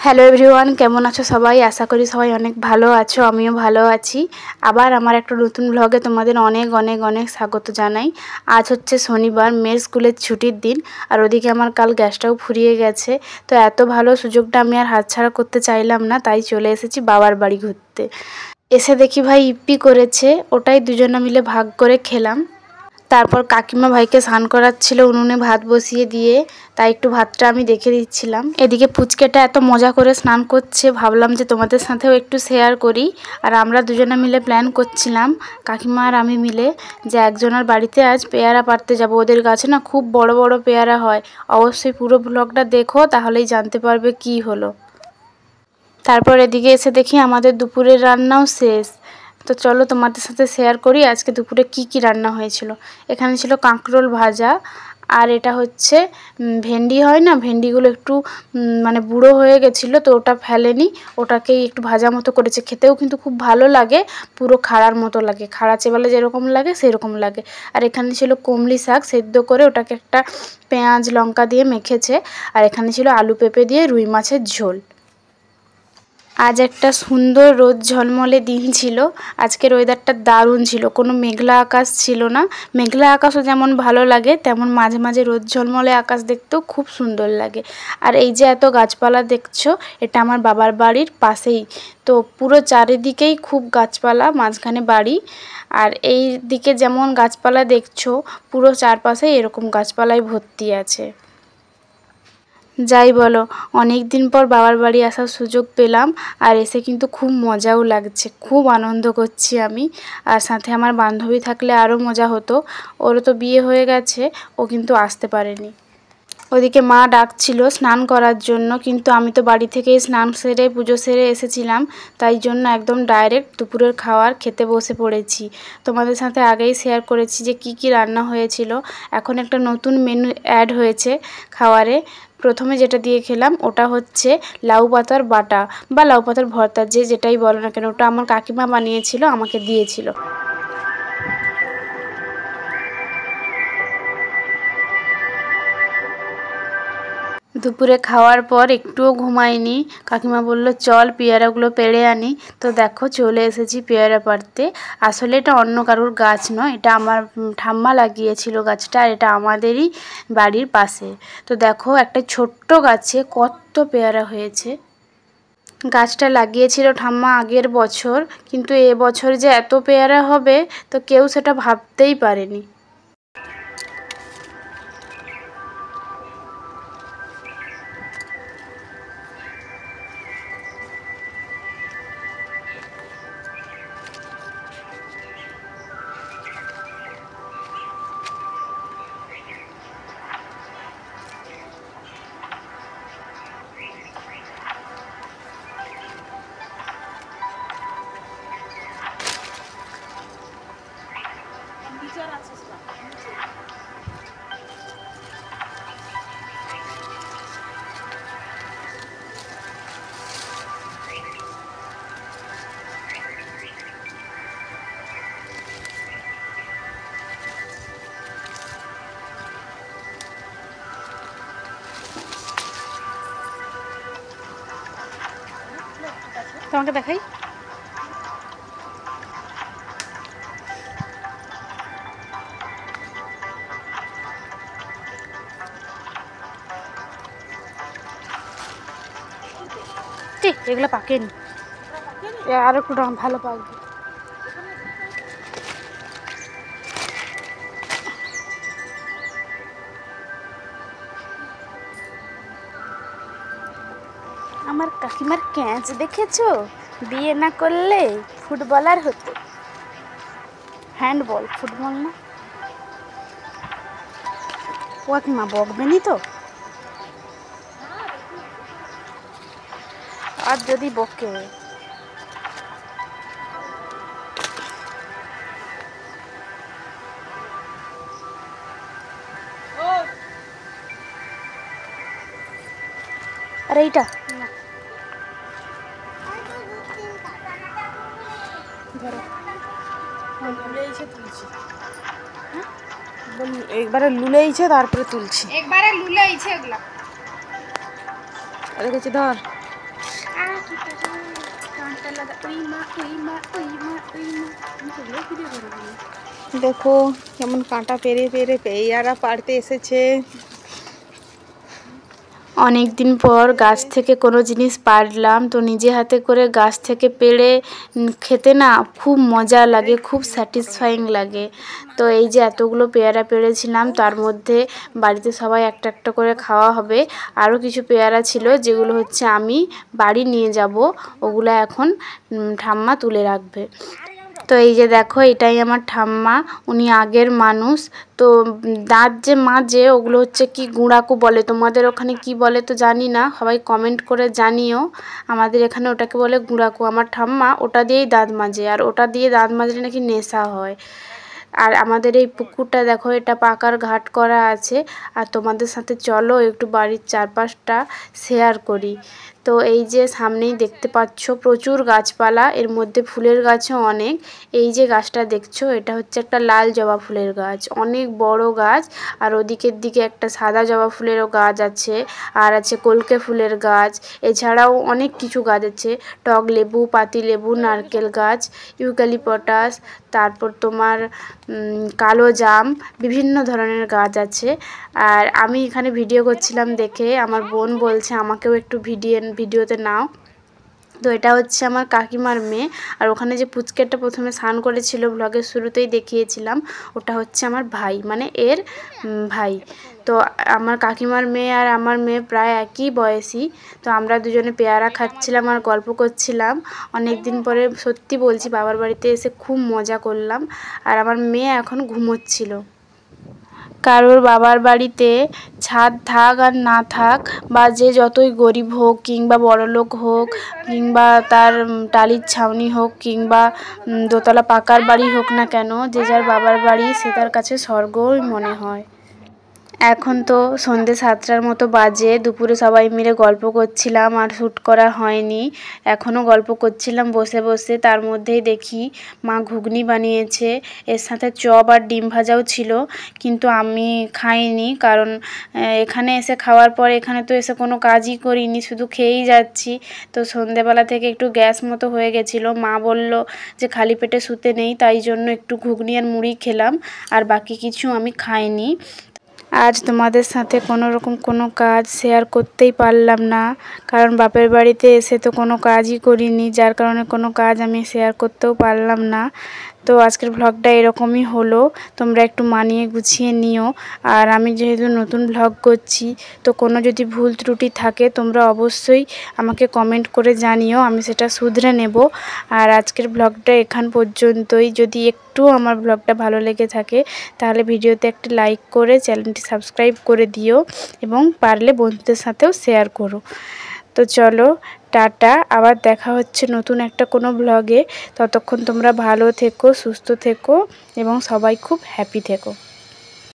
Hello everyone, কেমন আছো সবাই? আশা করি সবাই অনেক ভালো আছো, আমিও ভালো আছি। আবার আমার একটা নতুন ব্লগে তোমাদের অনেক অনেক অনেক স্বাগত জানাই। আজ হচ্ছে শনিবার, মেয়ের স্কুলের ছুটির দিন, আর ওদিকে আমার কাল গ্যাসটাও ফুরিয়ে গেছে। তো এত ভালো সুযোগটা আমি আর হাতছাড়া করতে চাইলাম না, তাই চলে এসেছি বাবার বাড়ি ঘুরতে। এসে দেখি ভাই ইপ্পি করেছে, ওটাই দুজনে মিলে ভাগ করে খেলাম। তারপর কাকিমা ভাইকে স্নান করাচ্ছিল উনুনে ভাত বসিয়ে দিয়ে, তাই একটু ভাতটা আমি দেখে দিচ্ছিলাম। এদিকে পুচকেটা এত মজা করে স্নান করছে, ভাবলাম যে তোমাদের সাথেও একটু শেয়ার করি। আর আমরা দুজনে মিলে প্ল্যান করছিলাম, কাকিমা আর আমি মিলে, যে একজনের বাড়িতে আজ পেয়ারা পাড়তে যাব। ওদের গাছে না খুব বড় বড় পেয়ারা হয়। অবশ্যই পুরো ব্লগটা দেখো, তাহলেই জানতে পারবে কি হলো। তারপর এদিকে এসে দেখি আমাদের দুপুরের রান্নাও শেষ। তো চলো তোমাদের সাথে শেয়ার করি আজকে দুপুরে কি কি রান্না হয়েছিল। এখানে ছিল কাঁকরোল ভাজা, আর এটা হচ্ছে ভেন্ডি হয় না, ভেন্ডিগুলো একটু মানে বুড়ো হয়ে গেছিলো, তো ওটা ফেলেনি, ওটাকেই একটু ভাজা মতো করেছে। খেতেও কিন্তু খুব ভালো লাগে, পুরো খাড়ার মতো লাগে, খাড়া চেবালে যেরকম লাগে সেরকম লাগে। আর এখানে ছিল কমলি শাক সেদ্ধ করে, ওটাকে একটা পেঁয়াজ লঙ্কা দিয়ে মেখেছে। আর এখানে ছিল আলু পেঁপে দিয়ে রুই মাছের ঝোল। আজ একটা সুন্দর রোদ ঝলমলে দিন ছিল। আজকের ওয়েদারটা দারুণ ছিল, কোনো মেঘলা আকাশ ছিল না। মেঘলা আকাশও যেমন ভালো লাগে, তেমন মাঝে মাঝে রোদ ঝলমলে আকাশ দেখতেও খুব সুন্দর লাগে। আর এই যে এত গাছপালা দেখছো, এটা আমার বাবার বাড়ির পাশেই। তো পুরো চারিদিকেই খুব গাছপালা, মাঝখানে বাড়ি। আর এই দিকে যেমন গাছপালা দেখছো, পুরো চারপাশেই এরকম গাছপালায় ভর্তি আছে। যাই বলো, অনেক দিন পর বাবার বাড়ি আসার সুযোগ পেলাম, আর এসে কিন্তু খুব মজাও লাগছে, খুব আনন্দ করছি আমি। আর সাথে আমার বান্ধবী থাকলে আরও মজা হতো। ওরও তো বিয়ে হয়ে গেছে, ও কিন্তু আসতে পারেনি। ওদিকে মা ডাকছিল স্নান করার জন্য, কিন্তু আমি তো বাড়ি থেকেই স্নান সেরে পুজো সেরে এসেছিলাম, তাই জন্য একদম ডাইরেক্ট দুপুরের খাবার খেতে বসে পড়েছি। তোমাদের সাথে আগেই শেয়ার করেছি যে কি কি রান্না হয়েছিল। এখন একটা নতুন মেনু অ্যাড হয়েছে খাবারে। প্রথমে যেটা দিয়ে খেলাম ওটা হচ্ছে লাউ পাতার বাটা বা লাউ পাতার ভর্তা, যে যেটাই বলো না কেন, ওটা আমার কাকিমা বানিয়েছিল, আমাকে দিয়েছিল। দুপুরে খাওয়ার পর একটুও ঘুমাইনি। কাকিমা বলল চল পেয়ারাগুলো পেড়ে আনি। তো দেখো চলে এসেছি পেয়ারা পাড়তে। আসলে এটা অন্য কারোর গাছ নয়, এটা আমার ঠাম্মা লাগিয়েছিল গাছটা, আর এটা আমাদেরই বাড়ির পাশে। তো দেখো একটা ছোট্ট গাছে কত পেয়ারা হয়েছে। গাছটা লাগিয়েছিল ঠাম্মা আগের বছর, কিন্তু এবছর যে এত পেয়ারা হবে তো কেউ সেটা ভাবতেই পারেনি। তোমাকে দেখাই, এগুলো পাকেনি, আর একটু ভালো পাকবে। আমার কাকিমার ক্যাচ দেখেছো? বিয়ে না করলে ফুটবলার হতো। হ্যান্ডবল, ফুটবল না। ও কাকিমা বকবেনি তো? আর যদি বকে, আর এইটা ধরো, একবারে লুলেইছে তারপরে তুলছি, একবারে লুলেইছে এগুলা দেখেছি। ধর দেখো কেমন কাঁটা পেরে পেরে পেয়ারা পাড়তে এসেছে। অনেক দিন পর গাছ থেকে কোনো জিনিস পারলাম, তো নিজে হাতে করে গাছ থেকে পেড়ে খেতে না খুব মজা লাগে, খুব স্যাটিসফাইং লাগে। তো এই যে এতগুলো পেয়ারা পেড়েছিলাম, তার মধ্যে বাড়িতে সবাই একটা একটা করে খাওয়া হবে। আরও কিছু পেয়ারা ছিল যেগুলো হচ্ছে আমি বাড়ি নিয়ে যাব, ওগুলো এখন ঠাম্মা তুলে রাখবে। তো এই যে দেখো, এটাই আমার ঠাম্মা, উনি আগের মানুষ। তো দাঁত যে মাজে ওগুলো হচ্ছে কি গুঁড়াকু বলে, তোমাদের ওখানে কি বলে তো জানি না, সবাই কমেন্ট করে জানিও। আমাদের এখানে ওটাকে বলে গুঁড়াকু। আমার ঠাম্মা ওটা দিয়েই দাঁত মাজে, আর ওটা দিয়ে দাঁত মাজলে নাকি নেশা হয়। আর আমাদের এই পুকুরটা দেখো, এটা পাকার ঘাট করা আছে। আর তোমাদের সাথে চলো একটু বাড়ির চারপাশটা শেয়ার করি। তো এই যে সামনেই দেখতে পাচ্ছ প্রচুর গাছপালা, এর মধ্যে ফুলের গাছও অনেক। এই যে গাছটা দেখছো, এটা হচ্ছে একটা লাল জবা ফুলের গাছ, অনেক বড় গাছ। আর ওদিকের দিকে একটা সাদা জবা ফুলেরও গাছ আছে, আর আছে কলকে ফুলের গাছ। এছাড়াও অনেক কিছু গাছ আছে, টক লেবু, পাতি লেবু, নারকেল গাছ, ইউক্যালিপটাস, তারপর তোমার কালো জাম, বিভিন্ন ধরনের গাছ আছে। আর আমি এখানে ভিডিও করছিলাম দেখে আমার বোন বলছে আমাকেও একটু ভিডিওতে নাও। তো এটা হচ্ছে আমার কাকিমার মেয়ে, আর ওখানে যে পুচকেটা প্রথমে স্নান করেছিল ব্লগের শুরুতেই দেখিয়েছিলাম, ওটা হচ্ছে আমার ভাই, মানে এর ভাই। তো আমার কাকিমার মেয়ে আর আমার মেয়ে প্রায় একই বয়সী। তো আমরা দুজনে পেয়ারা খাচ্ছিলাম আর গল্প করছিলাম। অনেক দিন পরে সত্যি বলছি বাবার বাড়িতে এসে খুব মজা করলাম। আর আমার মেয়ে এখন ঘুমোচ্ছিল। কারোর বাবার বাড়িতে ছাদ থাক আর না থাক, বা যে যতই গরিব হোক কিংবা বড়লোক হোক, কিংবা তার টালির ছাউনি হোক কিংবা দোতলা পাকার বাড়ি হোক না কেন, যে যার বাবার বাড়ি সে তার কাছে স্বর্গই মনে হয়। এখন তো সন্ধ্যে 7টার মতো বাজে, দুপুরে সবাই মিলে গল্প করছিলাম আর শ্যুট করা হয়নি। এখনও গল্প করছিলাম বসে বসে, তার মধ্যেই দেখি মা ঘুগনি বানিয়েছে, এর সাথে চপ আর ডিম ভাজাও ছিল। কিন্তু আমি খাইনি, কারণ এখানে এসে খাওয়ার পর এখানে তো এসে কোনো কাজই করিনি, শুধু খেয়েই যাচ্ছি। তো সন্ধ্যেবেলা থেকে একটু গ্যাস মতো হয়ে গেছিলো। মা বলল যে খালি পেটে শুতে নেই, তাই জন্য একটু ঘুগনি আর মুড়ি খেলাম, আর বাকি কিছু আমি খাইনি। আজ তোমাদের সাথে কোনো কাজ শেয়ার করতেই পারলাম না, কারণ বাপের বাড়িতে এসে তো কোনো কাজই করিনি, যার কারণে কোনো কাজ আমি শেয়ার করতেও পারলাম না। তো আজকের ব্লগটা এরকমই হলো, তোমরা একটু মানিয়ে গুছিয়ে নিও। আর আমি যেহেতু নতুন ব্লগ করছি, তো কোনো যদি ভুল ত্রুটি থাকে তোমরা অবশ্যই আমাকে কমেন্ট করে জানিও, আমি সেটা শুধরে নেব। আর আজকের ব্লগটা এখান পর্যন্তই। যদি একটু আমার ব্লগটা ভালো লেগে থাকে তাহলে ভিডিওতে একটি লাইক করে চ্যানেলটি সাবস্ক্রাইব করে দিও, এবং পারলে বন্ধুদের সাথেও শেয়ার করো। তো চলো, টাটা, আবার দেখা হচ্ছে নতুন একটা কোনো ব্লগে। ততক্ষণ তোমরা ভালো থেকো, সুস্থ থেকো, এবং সবাই খুব হ্যাপি থেকো।